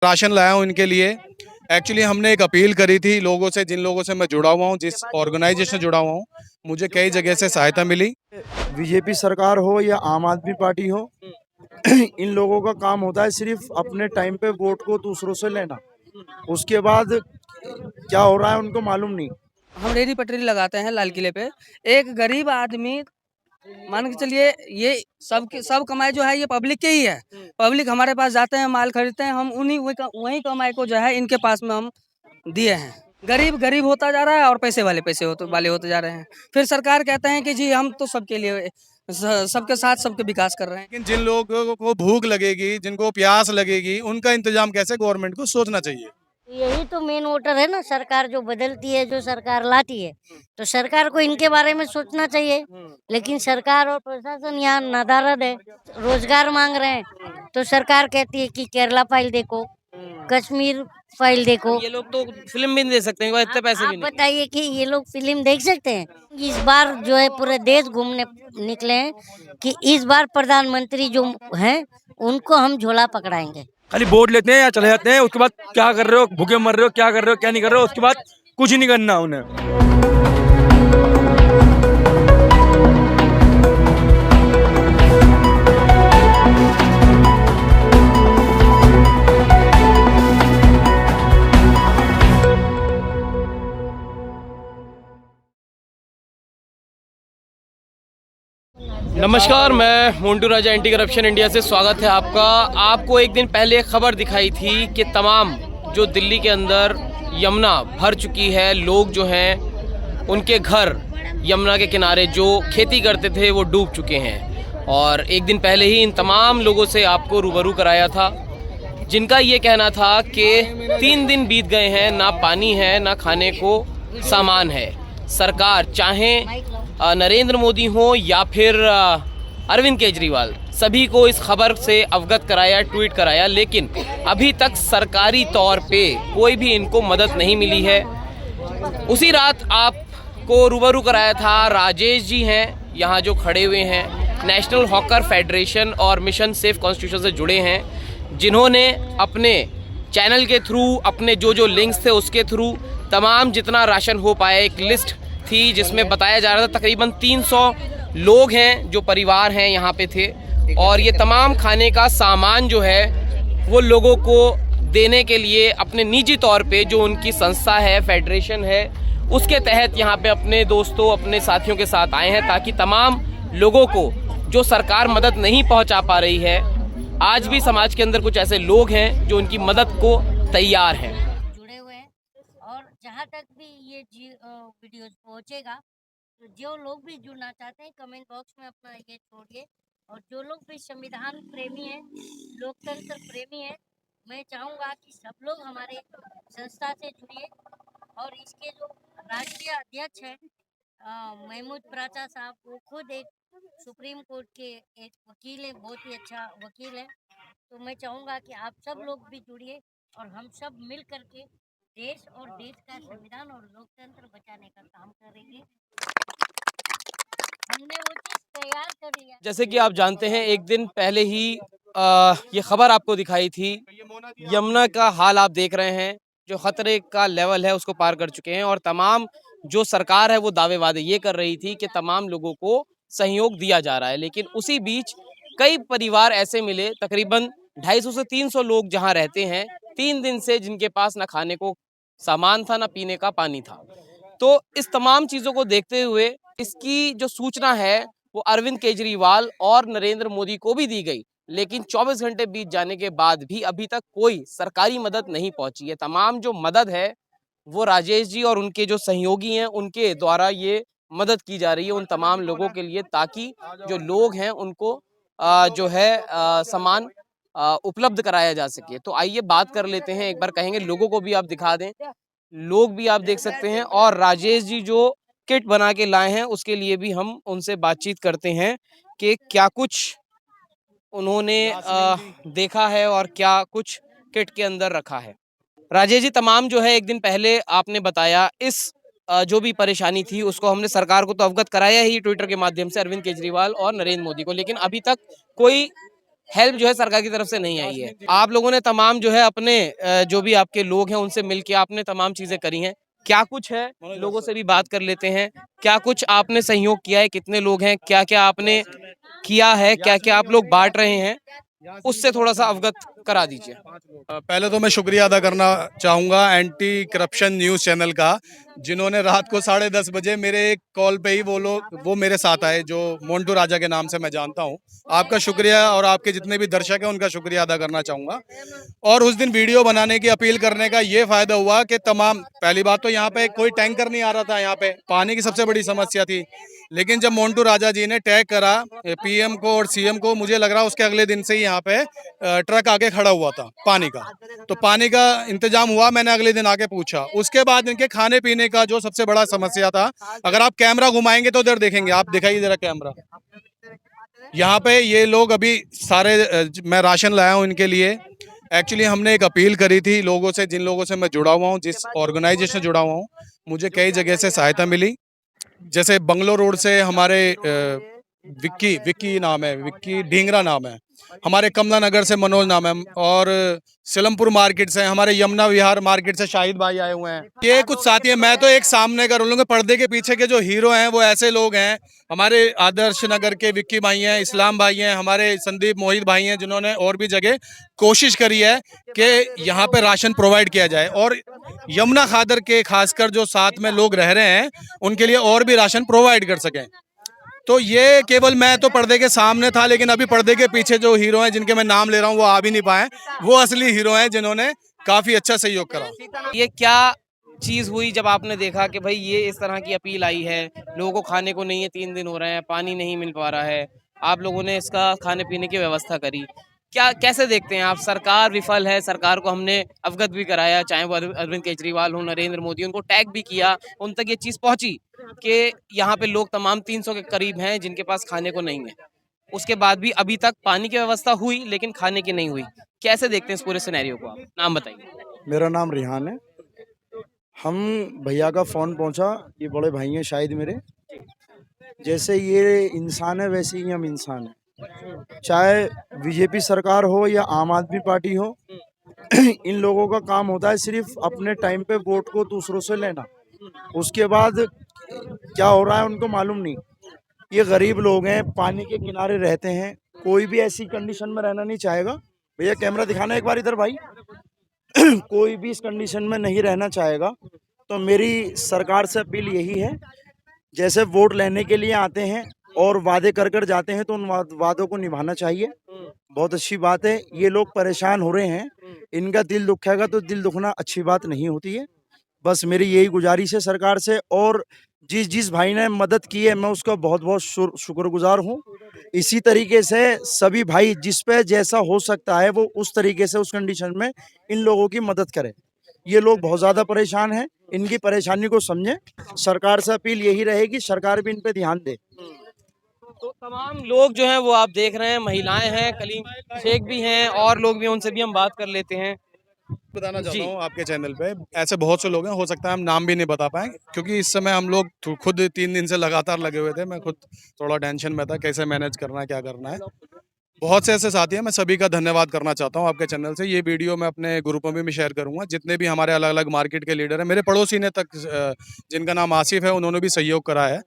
Ration लाया हूँ इनके लिए। एक्चुअली हमने एक अपील करी थी लोगों से, जिन लोगों से मैं जुड़ा हुआ हूँ, जिस ऑर्गेनाइजेशन से जुड़ा हुआ हूँ, मुझे कई जगह से सहायता मिली। बीजेपी सरकार हो या आम आदमी पार्टी हो, इन लोगों का काम होता है सिर्फ अपने टाइम पे वोट को दूसरों से लेना। उसके बाद क्या हो रहा है उनको मालूम नहीं। हम रेहड़ी पटरी लगाते हैं लाल किले पे। एक गरीब आदमी मान के चलिए, ये सब कमाई जो है ये पब्लिक के ही है। पब्लिक हमारे पास जाते हैं, माल खरीदते हैं, हम उन्हीं वही कमाई को जो है इनके पास में हम दिए हैं। गरीब गरीब होता जा रहा है और पैसे वाले वाले होते जा रहे हैं। फिर सरकार कहते हैं कि जी हम तो सबके लिए सबके साथ सबके विकास कर रहे हैं। लेकिन जिन लोगों को भूख लगेगी, जिनको प्यास लगेगी, उनका इंतजाम कैसे गवर्नमेंट को सोचना चाहिए। यही तो मेन वोटर है ना। सरकार जो बदलती है, जो सरकार लाती है, तो सरकार को इनके बारे में सोचना चाहिए। लेकिन सरकार और प्रशासन यहाँ नादारद है। रोजगार मांग रहे हैं तो सरकार कहती है कि केरला फाइल देखो, कश्मीर फाइल देखो। ये लोग तो फिल्म भी नहीं दे सकते हैं, इतने पैसे आप भी नहीं। बताइए कि ये लोग फिल्म देख सकते हैं? इस बार जो है पूरे देश घूमने निकले हैं कि इस बार प्रधानमंत्री जो हैं उनको हम झोला पकड़ाएंगे। खाली वोट लेते हैं या चले जाते हैं, उसके बाद क्या कर रहे हो, भूखे मर रहे हो, क्या कर रहे हो, क्या नहीं कर रहे हो, उसके बाद कुछ नहीं करना उन्हें। नमस्कार, मैं मोन्टू राजा एंटी करप्शन इंडिया से स्वागत है आपका। आपको एक दिन पहले एक खबर दिखाई थी कि तमाम जो दिल्ली के अंदर यमुना भर चुकी है, लोग जो हैं उनके घर यमुना के किनारे जो खेती करते थे वो डूब चुके हैं। और एक दिन पहले ही इन तमाम लोगों से आपको रूबरू कराया था, जिनका ये कहना था कि 3 दिन बीत गए हैं, ना पानी है ना खाने को सामान है। सरकार चाहे नरेंद्र मोदी हो या फिर अरविंद केजरीवाल, सभी को इस खबर से अवगत कराया, ट्वीट कराया, लेकिन अभी तक सरकारी तौर पे कोई भी इनको मदद नहीं मिली है। उसी रात आपको रूबरू कराया था, राजेश जी हैं यहाँ जो खड़े हुए हैं, नेशनल हॉकर फेडरेशन और मिशन सेफ कॉन्स्टिट्यूशन से जुड़े हैं, जिन्होंने अपने चैनल के थ्रू, अपने जो लिंक्स थे उसके थ्रू तमाम जितना राशन हो पाए, एक लिस्ट थी जिसमें बताया जा रहा था तकरीबन 300 लोग हैं जो परिवार हैं यहाँ पे थे, और ये तमाम खाने का सामान जो है वो लोगों को देने के लिए अपने निजी तौर पे जो उनकी संस्था है, फेडरेशन है, उसके तहत यहाँ पे अपने दोस्तों, अपने साथियों के साथ आए हैं, ताकि तमाम लोगों को जो सरकार मदद नहीं पहुँचा पा रही है, आज भी समाज के अंदर कुछ ऐसे लोग हैं जो उनकी मदद को तैयार हैं। जुड़े हुए हैं। और जहाँ तक भी ये वीडियोस पहुँचेगा, तो जो लोग भी जुड़ना चाहते हैं कमेंट बॉक्स में अपना ये छोड़िए। और जो लोग भी संविधान प्रेमी हैं, लोकतंत्र प्रेमी हैं, मैं चाहूँगा कि सब लोग हमारे संस्था से जुड़िए। और इसके जो राष्ट्रीय अध्यक्ष हैं महमूद प्राचा साहब, वो खुद एक सुप्रीम कोर्ट के एक वकील है, बहुत ही अच्छा वकील है। तो मैं चाहूँगा कि आप सब लोग भी जुड़िए और हम सब मिल करके देश और देश का संविधान और लोकतंत्र बचाने का काम करेंगे। हमने वो चीज तैयार कर लिया। जैसे कि आप जानते हैं, एक दिन पहले ही ये खबर आपको दिखाई थी, यमुना का हाल आप देख रहे हैं, जो खतरे का लेवल है उसको पार कर चुके हैं, और तमाम जो सरकार है वो दावे वादे ये कर रही थी कि तमाम लोगों को सहयोग दिया जा रहा है, लेकिन उसी बीच कई परिवार ऐसे मिले, तकरीबन 250 से 300 लोग जहां रहते हैं 3 दिन से, जिनके पास ना खाने को सामान था ना पीने का पानी था। तो इस तमाम चीज़ों को देखते हुए इसकी जो सूचना है वो अरविंद केजरीवाल और नरेंद्र मोदी को भी दी गई, लेकिन 24 घंटे बीत जाने के बाद भी अभी तक कोई सरकारी मदद नहीं पहुंची है। तमाम जो मदद है वो राजेश जी और उनके जो सहयोगी हैं उनके द्वारा ये मदद की जा रही है उन तमाम लोगों के लिए, ताकि जो लोग हैं उनको जो है सामान उपलब्ध कराया जा सके। तो आइए बात कर लेते हैं, एक बार कहेंगे लोगों को भी आप दिखा दें, लोग भी आप देख सकते हैं, और राजेश जी जो किट बना के लाए हैं उसके लिए भी हम उनसे बातचीत करते हैं कि क्या कुछ उन्होंने देखा है और क्या कुछ किट के अंदर रखा है। राजेश जी, तमाम जो है एक दिन पहले आपने बताया इस जो भी परेशानी थी उसको हमने सरकार को तो अवगत कराया ही ट्विटर के माध्यम से, अरविंद केजरीवाल और नरेंद्र मोदी को, लेकिन अभी तक कोई हेल्प जो है सरकार की तरफ से नहीं आई है। आप लोगों ने तमाम जो है अपने जो भी आपके लोग हैं उनसे मिलके आपने तमाम चीजें करी हैं, क्या कुछ है लोगों से भी बात कर लेते हैं। क्या कुछ आपने सहयोग किया है, कितने लोग हैं, क्या क्या आपने किया है, क्या क्या आप लोग बांट रहे हैं, उससे थोड़ा सा अवगत करा दीजिए। पहले तो मैं शुक्रिया अदा करना चाहूँगा एंटी करप्शन न्यूज़ चैनल का, जिन्होंने रात को 10:30 बजे मेरे एक कॉल पे ही वो मेरे साथ आए, जो मोन्टू राजा के नाम से मैं जानता हूँ। आपका शुक्रिया और आपके जितने भी दर्शक हैं उनका शुक्रिया अदा करना चाहूँगा। और उस दिन वीडियो बनाने की अपील करने का ये फ़ायदा हुआ कि तमाम, पहली बात तो यहाँ पे कोई टैंकर नहीं आ रहा था, यहाँ पे पानी की सबसे बड़ी समस्या थी। लेकिन जब मोन्टू राजा जी ने टैग करा पीएम को और सीएम को, मुझे लग रहा उसके अगले दिन से ही यहाँ पे ट्रक आके खड़ा हुआ था पानी का। तो पानी का इंतजाम हुआ, मैंने अगले दिन आके पूछा। उसके बाद इनके खाने पीने का जो सबसे बड़ा समस्या था, अगर आप कैमरा घुमाएंगे तो उधर देखेंगे, आप दिखाइए जरा कैमरा। यहाँ पे ये लोग अभी सारे मैं राशन लाया हूँ इनके लिए। एक्चुअली हमने एक अपील करी थी लोगों से, जिन लोगों से मैं जुड़ा हुआ हूँ, जिस ऑर्गेनाइजेशन से जुड़ा हुआ हूँ, मुझे कई जगह से सहायता मिली। जैसे बंगलो रोड से हमारे विक्की नाम है, विक्की ढींगरा नाम है, हमारे कमला नगर से मनोज नाम है, और सिलमपुर मार्केट से हमारे यमुना विहार मार्केट से शाहिद भाई आए हुए हैं। ये कुछ साथी हैं, मैं तो एक सामने का रोल हूँ। पर्दे के पीछे के जो हीरो हैं वो ऐसे लोग हैं। हमारे आदर्श नगर के विक्की भाई हैं, इस्लाम भाई हैं, हमारे संदीप मोहित भाई हैं, जिन्होंने और भी जगह कोशिश करी है कि यहाँ पे राशन प्रोवाइड किया जाए, और यमुना खादर के खासकर जो साथ में लोग रह रहे हैं उनके लिए और भी राशन प्रोवाइड कर सकें। तो ये केवल मैं तो पर्दे के सामने था, लेकिन अभी पर्दे के पीछे जो हीरो हैं जिनके मैं नाम ले रहा हूँ वो आ भी नहीं पाए, वो असली हीरो हैं जिन्होंने काफी अच्छा सहयोग करा। ये क्या चीज हुई जब आपने देखा कि भाई ये इस तरह की अपील आई है, लोगों को खाने को नहीं है, 3 दिन हो रहे हैं, पानी नहीं मिल पा रहा है, आप लोगों ने इसका खाने पीने की व्यवस्था करी, क्या कैसे देखते हैं आप? सरकार विफल है, सरकार को हमने अवगत भी कराया, चाहे वो अरविंद केजरीवाल हो, नरेंद्र मोदी, उनको टैग भी किया, उन तक ये चीज़ पहुंची कि यहाँ पे लोग तमाम 300 के करीब हैं जिनके पास खाने को नहीं है। उसके बाद भी अभी तक पानी की व्यवस्था हुई लेकिन खाने की नहीं हुई। कैसे देखते हैं इस पूरे सिनेरियो को आप? नाम बताइए। मेरा नाम रिहान है। हम भैया का फ़ोन पहुंचा, ये बड़े भाई हैं शायद मेरे। जैसे ये इंसान है वैसे ही हम इंसान हैं। चाहे बीजेपी सरकार हो या आम आदमी पार्टी हो, इन लोगों का काम होता है सिर्फ अपने टाइम पे वोट को दूसरों से लेना। उसके बाद क्या हो रहा है उनको मालूम नहीं। ये गरीब लोग हैं, पानी के किनारे रहते हैं, कोई भी ऐसी कंडीशन में रहना नहीं चाहेगा। भैया कैमरा दिखाना एक बार इधर भाई। कोई भी इस कंडीशन में नहीं रहना चाहेगा। तो मेरी सरकार से अपील यही है, जैसे वोट लेने के लिए आते हैं और वादे कर कर जाते हैं तो उन वादों को निभाना चाहिए। बहुत अच्छी बात है। ये लोग परेशान हो रहे हैं, इनका दिल दुखेगा तो दिल दुखना अच्छी बात नहीं होती है। बस मेरी यही गुजारिश है सरकार से, और जिस जिस भाई ने मदद की है मैं उसका बहुत बहुत शुक्रगुजार हूँ। इसी तरीके से सभी भाई जिस पे जैसा हो सकता है वो उस तरीके से उस कंडीशन में इन लोगों की मदद करें। ये लोग बहुत ज़्यादा परेशान हैं, इनकी परेशानी को समझें। सरकार से अपील यही रहेगी, सरकार भी इन पे ध्यान दे। तो तमाम लोग जो हैं वो आप देख रहे हैं, महिलाएं हैं, कलीम शेख भी हैं और लोग भी, उनसे भी हम बात कर लेते हैं। बताना जी। चाहता हूँ आपके चैनल पे ऐसे बहुत से लोग हैं, हो सकता है हम नाम भी नहीं बता पाए, क्योंकि इस समय हम लोग खुद 3 दिन से लगातार लगे हुए थे। मैं खुद थोड़ा टेंशन में था कैसे मैनेज करना है, क्या करना है। बहुत से ऐसे साथी हैं, मैं सभी का धन्यवाद करना चाहता हूँ आपके चैनल से। ये वीडियो मैं अपने ग्रुपों में भी शेयर करूँगा। जितने भी हमारे अलग अलग मार्केट के लीडर हैं, मेरे पड़ोसी ने तक जिनका नाम आसिफ है, उन्होंने भी सहयोग करा है।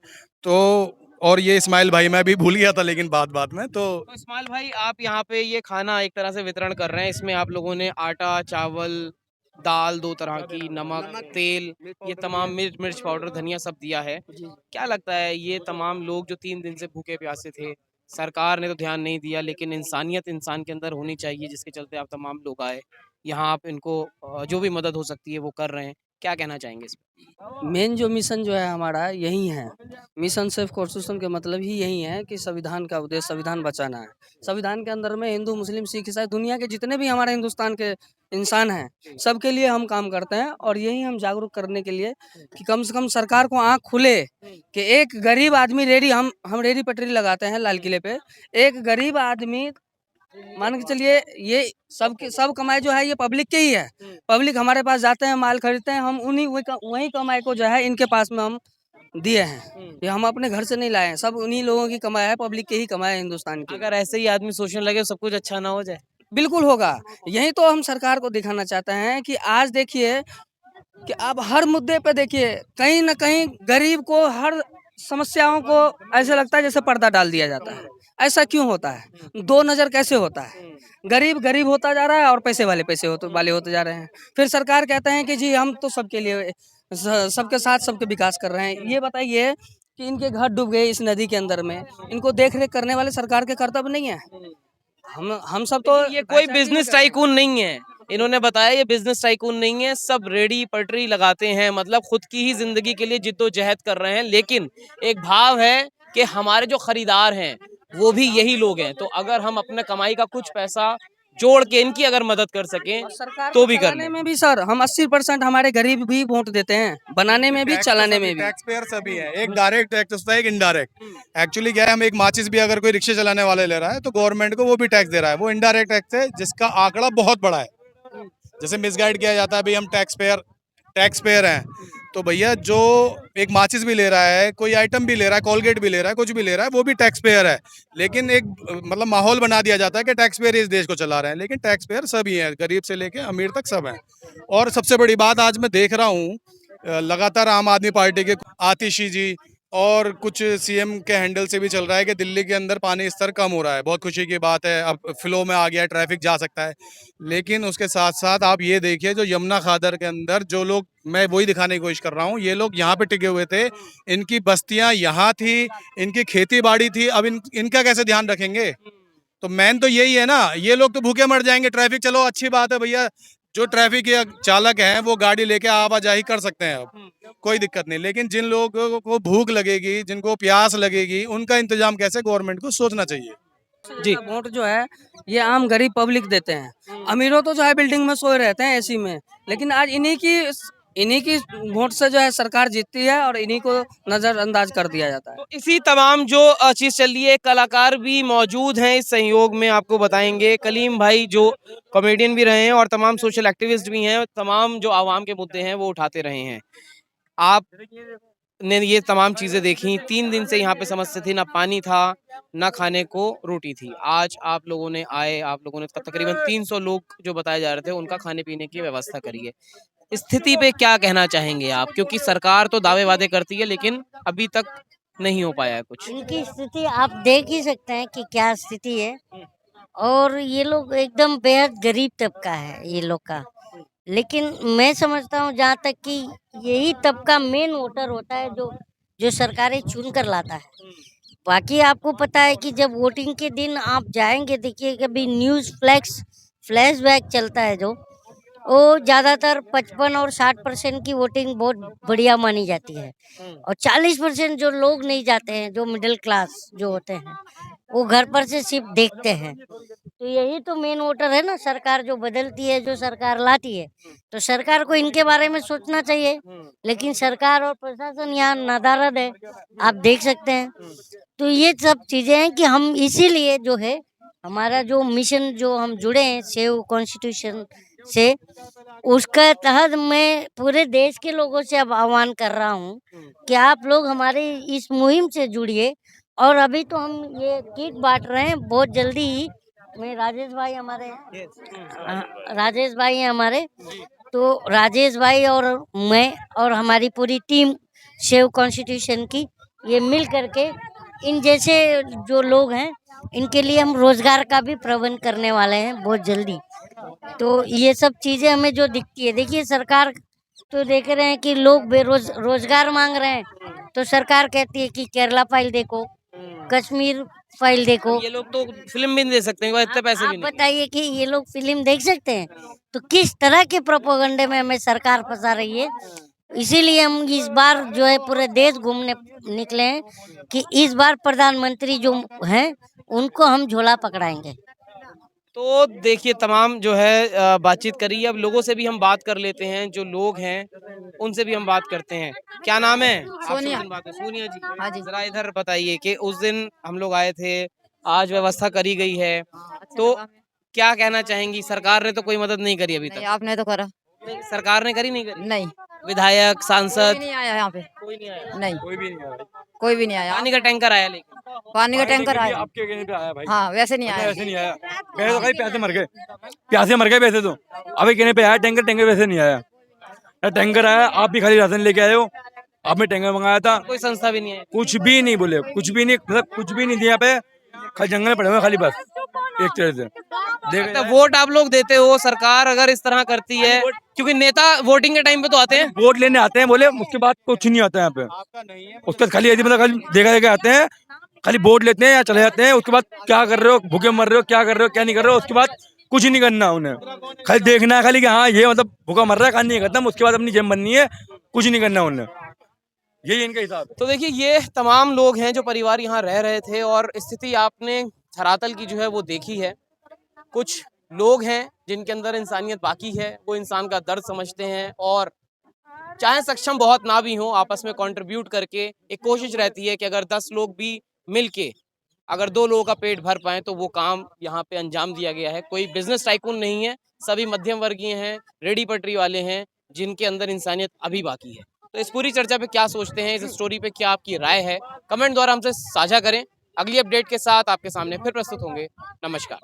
तो और ये इस्माइल भाई, मैं भी भूल गया था लेकिन बात में तो तो इस्माइल भाई, आप यहाँ पे ये खाना एक तरह से वितरण कर रहे हैं, इसमें आप लोगों ने आटा, चावल, दाल 2 तरह की, नमक, तेल, ये तमाम मिर्च पाउडर, धनिया सब दिया है। क्या लगता है ये तमाम लोग जो 3 दिन से भूखे प्यासे थे, सरकार ने तो ध्यान नहीं दिया, लेकिन इंसानियत इंसान के अंदर होनी चाहिए जिसके चलते आप तमाम लोग आए यहाँ, आप इनको जो भी मदद हो सकती है वो कर रहे हैं, क्या कहना चाहेंगे इस पे? मेन जो मिशन जो है हमारा यही है। मिशन सेफ कॉन्स्टिट्यूशन के मतलब ही यही है कि संविधान का उद्देश्य संविधान बचाना है। संविधान के अंदर में हिंदू, मुस्लिम, सिख, ईसाई, दुनिया के जितने भी हमारे हिंदुस्तान के इंसान हैं, सबके लिए हम काम करते हैं। और यही हम जागरूक करने के लिए कि कम से कम सरकार को आँख खुले कि एक गरीब आदमी रेडी, हम रेडी पटरी लगाते हैं लाल किले पे। एक गरीब आदमी, मान के चलिए, ये सब कमाई जो है ये पब्लिक के ही है। पब्लिक हमारे पास जाते हैं, माल खरीदते हैं, हम वही कमाई को जो है इनके पास में हम दिए हैं। ये हम अपने घर से नहीं लाए हैं, सब उन्हीं लोगों की कमाई है, पब्लिक की ही कमाई है हिंदुस्तान की। अगर ऐसे ही आदमी सोचने लगे सब कुछ अच्छा ना हो जाए। बिल्कुल होगा। यही तो हम सरकार को दिखाना चाहते हैं कि आज देखिए कि अब हर मुद्दे पे देखिए कहीं न कहीं गरीब को हर समस्याओं को ऐसा लगता है जैसे पर्दा डाल दिया जाता है। ऐसा क्यों होता है? दो नज़र कैसे होता है? गरीब गरीब होता जा रहा है और पैसे वाले वाले होते जा रहे हैं। फिर सरकार कहते हैं कि जी हम तो सबके लिए सबके साथ सबके विकास कर रहे हैं। ये बताइए कि इनके घर डूब गए इस नदी के अंदर में, इनको देख रेख करने वाले सरकार के कर्तव्य नहीं है? हम सब तो ये कोई बिजनेस टाइकून नहीं है। इन्होंने बताया ये बिजनेस टाइकून नहीं है, सब रेडी पटरी लगाते हैं, मतलब खुद की ही जिंदगी के लिए जिद्दोजहद कर रहे हैं। लेकिन एक भाव है कि हमारे जो खरीदार हैं वो भी यही लोग हैं। तो अगर हम अपने कमाई का कुछ पैसा जोड़ के इनकी अगर मदद कर सकें सरकार तो को भी कर चलाने लें। में भी सर हम 80% हमारे गरीब भी वोट देते हैं, बनाने में भी चलाने में भी। टैक्स पेयर सभी है, एक डायरेक्ट टैक्स होता है, एक इनडायरेक्ट। एक्चुअली क्या है, हम एक माचिस भी अगर कोई रिक्शे चलाने वाले ले रहा है तो गवर्नमेंट को वो भी टैक्स दे रहा है, वो इनडायरेक्ट टैक्स है जिसका आंकड़ा बहुत बड़ा है। जैसे मिसगाइड किया जाता है भाई हम टैक्स पेयर हैं, तो भैया जो एक माचिस भी ले रहा है, कोई आइटम भी ले रहा है, कोलगेट भी ले रहा है, कुछ भी ले रहा है, वो भी टैक्स पेयर है। लेकिन एक मतलब माहौल बना दिया जाता है कि टैक्स पेयर इस देश को चला रहे हैं, लेकिन टैक्स पेयर सभी हैं, गरीब से लेके अमीर तक सब हैं। और सबसे बड़ी बात आज मैं देख रहा हूँ लगातार आम आदमी पार्टी के आतिशी जी और कुछ सीएम के हैंडल से भी चल रहा है कि दिल्ली के अंदर पानी स्तर कम हो रहा है। बहुत खुशी की बात है, अब फ्लो में आ गया है, ट्रैफिक जा सकता है। लेकिन उसके साथ साथ आप ये देखिए जो यमुना खादर के अंदर जो लोग, मैं वही दिखाने की कोशिश कर रहा हूँ, ये लोग यहाँ पे टिके हुए थे, इनकी बस्तियाँ यहाँ थी, इनकी खेती बाड़ी थी, अब इनका कैसे ध्यान रखेंगे? तो मेन तो यही है ना, ये लोग तो भूखे मर जाएंगे। ट्रैफिक चलो अच्छी बात है भैया, जो ट्रैफिक के चालक हैं वो गाड़ी लेके आवाजाही कर सकते हैं, अब कोई दिक्कत नहीं। लेकिन जिन लोगों को भूख लगेगी, जिनको प्यास लगेगी, उनका इंतजाम कैसे गवर्नमेंट को सोचना चाहिए। जी वोट जो है ये आम गरीब पब्लिक देते हैं। अमीरों तो जो है बिल्डिंग में सोए रहते हैं एसी में, लेकिन आज इन्हीं की वोट से जो है सरकार जीतती है और इन्हीं को नजरअंदाज कर दिया जाता है। तो इसी तमाम जो चीज़ चल रही है, कलाकार भी मौजूद हैं इस संयोग में, आपको बताएंगे। कलीम भाई जो कॉमेडियन भी रहे हैं और तमाम सोशल एक्टिविस्ट भी हैं, तमाम जो आवाम के मुद्दे हैं वो उठाते रहे हैं। आप ने ये तमाम चीज़ें देखी, 3 दिन से यहाँ पे समस्या थी, ना पानी था, ना खाने को रोटी थी। आज आप लोगों ने तकरीबन 300 लोग जो बताए जा रहे थे उनका खाने पीने की व्यवस्था करी है। स्थिति पे क्या कहना चाहेंगे आप? क्योंकि सरकार तो दावे वादे करती है लेकिन अभी तक नहीं हो पाया है कुछ। इनकी स्थिति आप देख ही सकते हैं कि क्या स्थिति है। और ये लोग एकदम बेहद गरीब तबका है ये लोग का। लेकिन मैं समझता हूँ जहाँ तक कि यही तबका मेन वोटर होता है जो जो सरकारें चुन कर लाता है। बाकी आपको पता है कि जब वोटिंग के दिन आप जाएंगे, देखिए कभी न्यूज़ फ्लैशबैक चलता है जो, वो ज़्यादातर 55 और 60% की वोटिंग बहुत बढ़िया मानी जाती है। और 40% जो लोग नहीं जाते हैं, जो मिडिल क्लास जो होते हैं, वो घर पर से सिर्फ देखते हैं। तो यही तो मेन वोटर है ना। सरकार जो बदलती है, जो सरकार लाती है, तो सरकार को इनके बारे में सोचना चाहिए। लेकिन सरकार और प्रशासन यहाँ नादारद है, आप देख सकते हैं। तो ये सब चीज़ें हैं कि हम इसीलिए जो है हमारा जो मिशन जो हम जुड़े हैं सेव कॉन्स्टिट्यूशन से, उसका तहत मैं पूरे देश के लोगों से अब आह्वान कर रहा हूँ कि आप लोग हमारे इस मुहिम से जुड़िए। और अभी तो हम ये किट बांट रहे हैं, बहुत जल्दी ही मैं राजेश भाई हमारे राजेश भाई हैं हमारे, तो राजेश भाई और मैं और हमारी पूरी टीम सेव कॉन्स्टिट्यूशन की, ये मिल करके इन जैसे जो लोग हैं इनके लिए हम रोजगार का भी प्रबंध करने वाले हैं बहुत जल्दी। तो ये सब चीजें हमें जो दिखती है, देखिए सरकार तो देख रहे हैं कि लोग रोजगार मांग रहे हैं, तो सरकार कहती है कि केरला फाइल देखो, कश्मीर फाइल देखो। ये लोग तो फिल्म भी नहीं दे सकते हैं, इतने पैसे भी आप नहीं। बताइए कि ये लोग फिल्म देख सकते हैं? तो किस तरह के प्रोपोगंडे में हमें सरकार फंसा रही है। इसीलिए हम इस बार जो है पूरे देश घूमने निकले हैं कि इस बार प्रधानमंत्री जो हैं उनको हम झोला पकड़ाएंगे। तो देखिए तमाम जो है बातचीत करी है। अब लोगों से भी हम बात कर लेते हैं, जो लोग हैं उनसे भी हम बात करते हैं। क्या नाम है? आपसे सोनिया। उस दिन बात हुई। सोनिया जी, हाँ जी। जरा इधर बताइए कि उस दिन हम लोग आए थे, आज व्यवस्था करी गई है, अच्छा तो लगा हमें। क्या कहना चाहेंगी? सरकार ने तो कोई मदद नहीं करी अभी नहीं, तक। आपने तो करा। नहीं, सरकार ने करी नहीं करी? नहीं। विधायक कोई सांसद नहीं आया यहाँ पे, कोई नहीं आया। नहीं कोई भी नहीं आया कोई भी नहीं आया। पानी का टैंकर आया लेकिन पानी का टैंकर आया, आपके कहने पे आया भाई। हाँ वैसे नहीं पता है, आया। वैसे नहीं आया। वैसे तो खाली प्यासे मर गए, प्यासे मर गए वैसे तो। अभी कहने पे आया टैंकर, टैंकर वैसे नहीं आया। टैंकर आया, आप भी खाली राशन लेके आए हो, आपने टैंकर मंगाया था, कोई संस्था भी नहीं है। कुछ भी नहीं बोले, कुछ भी नहीं, मतलब कुछ भी नहीं दिया पे, खाली जंगल में पड़े हुए खाली, बस एक तरह से देख तो वोट आप लोग देते हो, सरकार अगर इस तरह करती है, क्योंकि नेता वोटिंग के टाइम पे तो आते हैं। वोट लेने आते हैं बोले, उसके बाद कुछ नहीं आता यहाँ पे। उसके बाद खाली यदि मतलब खाली देखा देखा आते हैं, खाली वोट लेते हैं या चले जाते हैं। उसके बाद क्या कर रहे हो, भूखे मर रहे हो, क्या कर रहे हो, क्या नहीं कर रहे हो, उसके बाद कुछ नहीं करना उन्हें। खाली देखना है खाली कि हाँ ये मतलब भूखा मर रहा है, खानी है खत्म, उसके बाद अपनी जेब बननी है, कुछ नहीं करना उन्हें। यही इनका हिसाब है। तो देखिए ये तमाम लोग हैं जो परिवार यहाँ रह रहे थे और स्थिति आपने धरातल की जो है वो देखी है। कुछ लोग हैं जिनके अंदर इंसानियत बाकी है, वो इंसान का दर्द समझते हैं और चाहे सक्षम बहुत ना भी हो, आपस में कंट्रीब्यूट करके एक कोशिश रहती है कि अगर 10 लोग भी मिलके अगर 2 लोगों का पेट भर पाएं तो वो काम यहाँ पे अंजाम दिया गया है। कोई बिजनेस टाइकून नहीं है, सभी मध्यम वर्गीय हैं, रेडी पटरी वाले हैं जिनके अंदर इंसानियत अभी बाकी है। तो इस पूरी चर्चा पे क्या सोचते हैं, इस स्टोरी पे क्या आपकी राय है, कमेंट द्वारा हमसे साझा करें। अगली अपडेट के साथ आपके सामने फिर प्रस्तुत होंगे। नमस्कार।